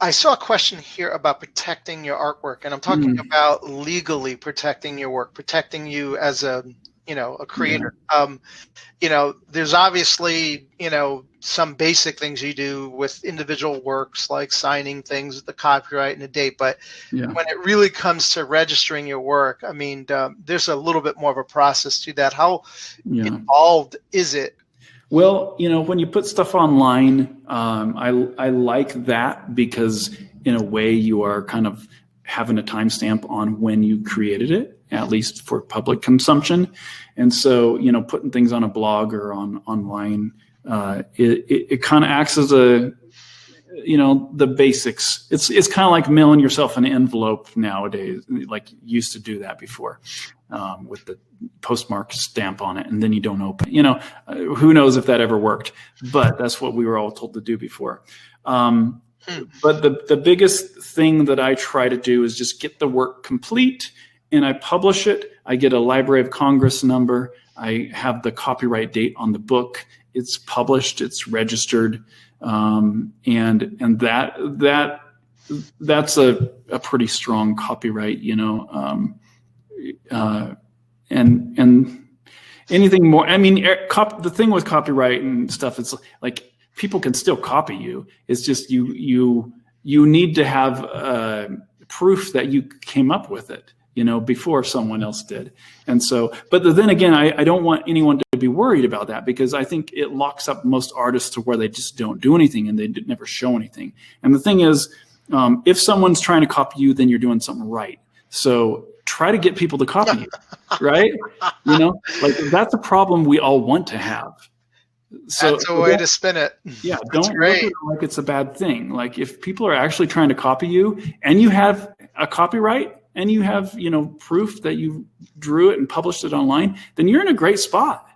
I saw a question here about protecting your artwork, and I'm talking about legally protecting your work, protecting you as a creator. There's obviously, some basic things you do with individual works, like signing things, the copyright and the date. But when it really comes to registering your work, I mean, there's a little bit more of a process to that. How involved is it? Well, when you put stuff online, I like that because in a way you are kind of having a timestamp on when you created it, at least for public consumption. And so, putting things on a blog or online, it kind of acts as the basics. It's kind of like mailing yourself an envelope nowadays, like you used to do that before, with the postmark stamp on it, and then you don't open it. Who knows if that ever worked, but that's what we were all told to do before. But the biggest thing that I try to do is just get the work complete, and I publish it. I get a Library of Congress number. I have the copyright date on the book. It's published. It's registered, and that's a pretty strong copyright. And anything more. I mean, the thing with copyright and stuff, it's like people can still copy you. It's just you need to have proof that you came up with it, before someone else did. And so, but then again, I don't want anyone to be worried about that, because I think it locks up most artists to where they just don't do anything and they never show anything. And the thing is, if someone's trying to copy you, then you're doing something right. So try to get people to copy you, right? Like that's a problem we all want to have. So that's a way to spin it. Yeah, don't look at it like it's a bad thing. Like if people are actually trying to copy you and you have a copyright and you have, proof that you drew it and published it online, then you're in a great spot,